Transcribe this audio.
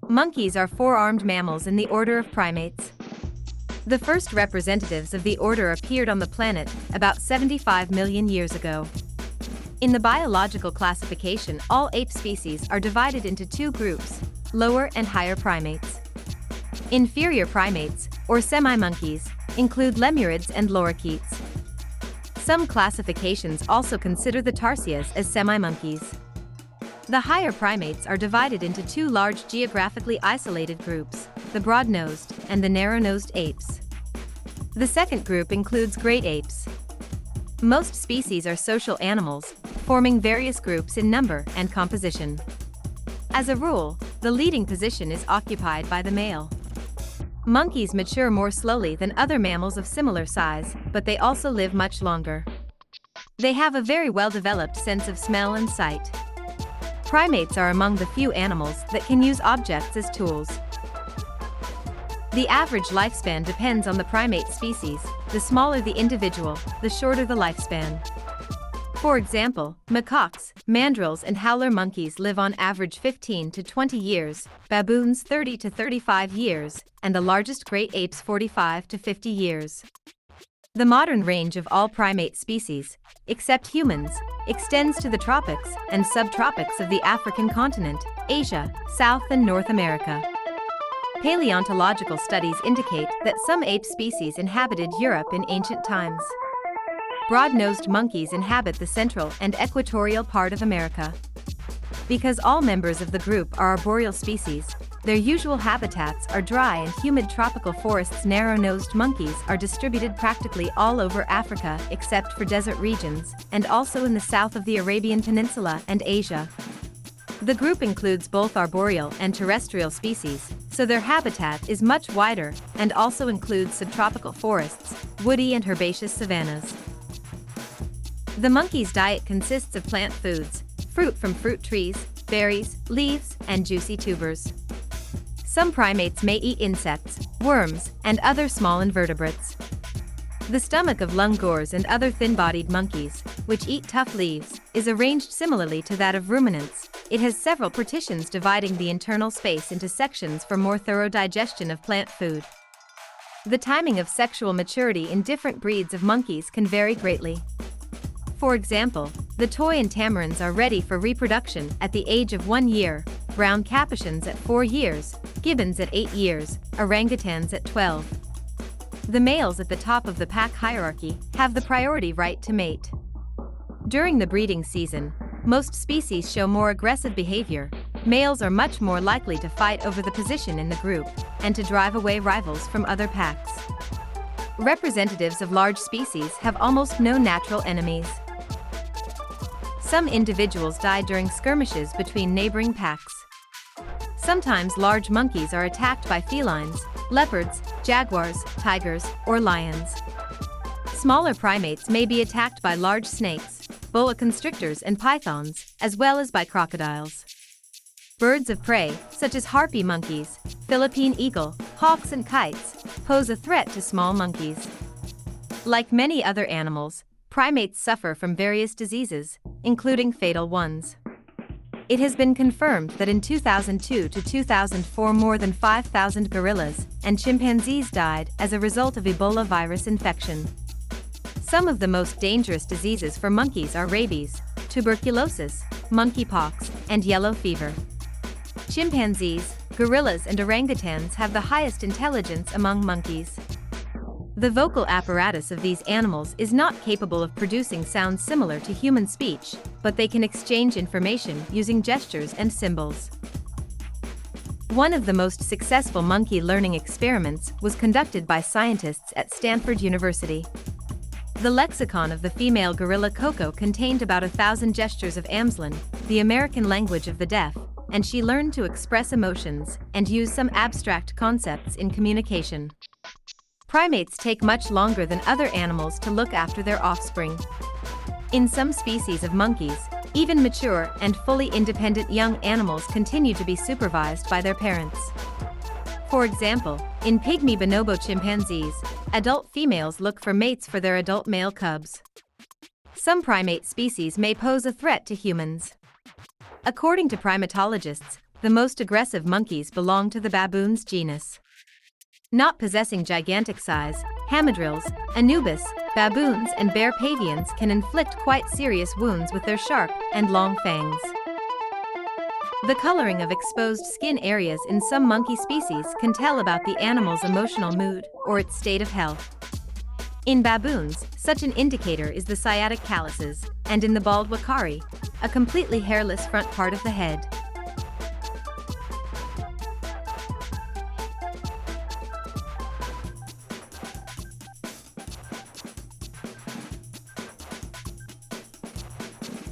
Monkeys are four-armed mammals in the order of primates. The first representatives of the order appeared on the planet about 75 million years ago. In the biological classification, all ape species are divided into two groups, lower and higher primates. Inferior primates, or semi-monkeys, include lemurids and lorikeets. Some classifications also consider the tarsias as semi-monkeys. The higher primates are divided into two large geographically isolated groups, the broad-nosed and the narrow-nosed apes. The second group includes great apes. Most species are social animals, forming various groups in number and composition. As a rule, the leading position is occupied by the male. Monkeys mature more slowly than other mammals of similar size, but they also live much longer. They have a very well-developed sense of smell and sight. Primates are among the few animals that can use objects as tools. The average lifespan depends on the primate species. The smaller the individual, the shorter the lifespan. For example, macaques, mandrills and howler monkeys live on average 15 to 20 years, baboons 30 to 35 years, and the largest great apes 45 to 50 years. The modern range of all primate species, except humans, extends to the tropics and subtropics of the African continent, Asia, South and North America. Paleontological studies indicate that some ape species inhabited Europe in ancient times. Broad-nosed monkeys inhabit the central and equatorial part of America. Because all members of the group are arboreal species, their usual habitats are dry and humid tropical forests. Narrow-nosed monkeys are distributed practically all over Africa except for desert regions, and also in the south of the Arabian Peninsula and Asia. The group includes both arboreal and terrestrial species, so their habitat is much wider and also includes subtropical forests, woody and herbaceous savannas. The monkey's diet consists of plant foods, fruit from fruit trees, berries, leaves, and juicy tubers. Some primates may eat insects, worms, and other small invertebrates. The stomach of lungors and other thin-bodied monkeys, which eat tough leaves, is arranged similarly to that of ruminants. It has several partitions dividing the internal space into sections for more thorough digestion of plant food. The timing of sexual maturity in different breeds of monkeys can vary greatly. For example, the toy and tamarins are ready for reproduction at the age of 1 year, brown capuchins at 4 years, gibbons at 8 years, orangutans at 12. The males at the top of the pack hierarchy have the priority right to mate. During the breeding season, most species show more aggressive behavior. Males are much more likely to fight over the position in the group and to drive away rivals from other packs. Representatives of large species have almost no natural enemies. Some individuals die during skirmishes between neighboring packs. Sometimes large monkeys are attacked by felines, leopards, jaguars, tigers, or lions. Smaller primates may be attacked by large snakes, boa constrictors and pythons, as well as by crocodiles. Birds of prey, such as harpy monkeys, Philippine eagle, hawks and kites, pose a threat to small monkeys. Like many other animals, primates suffer from various diseases, including fatal ones. It has been confirmed that in 2002 to 2004 more than 5,000 gorillas and chimpanzees died as a result of Ebola virus infection. Some of the most dangerous diseases for monkeys are rabies, tuberculosis, monkeypox, and yellow fever. Chimpanzees, gorillas and orangutans have the highest intelligence among monkeys. The vocal apparatus of these animals is not capable of producing sounds similar to human speech, but they can exchange information using gestures and symbols. One of the most successful monkey learning experiments was conducted by scientists at Stanford University. The lexicon of the female gorilla Coco contained about 1,000 gestures of Amslan, the American language of the deaf, and she learned to express emotions and use some abstract concepts in communication. Primates take much longer than other animals to look after their offspring. In some species of monkeys, even mature and fully independent young animals continue to be supervised by their parents. For example, in pygmy bonobo chimpanzees, adult females look for mates for their adult male cubs. Some primate species may pose a threat to humans. According to primatologists, the most aggressive monkeys belong to the baboons genus. Not possessing gigantic size, hamadryls, Anubis, baboons and bear pavians can inflict quite serious wounds with their sharp and long fangs. The coloring of exposed skin areas in some monkey species can tell about the animal's emotional mood or its state of health. In baboons, such an indicator is the sciatic calluses, and in the bald wakari, a completely hairless front part of the head.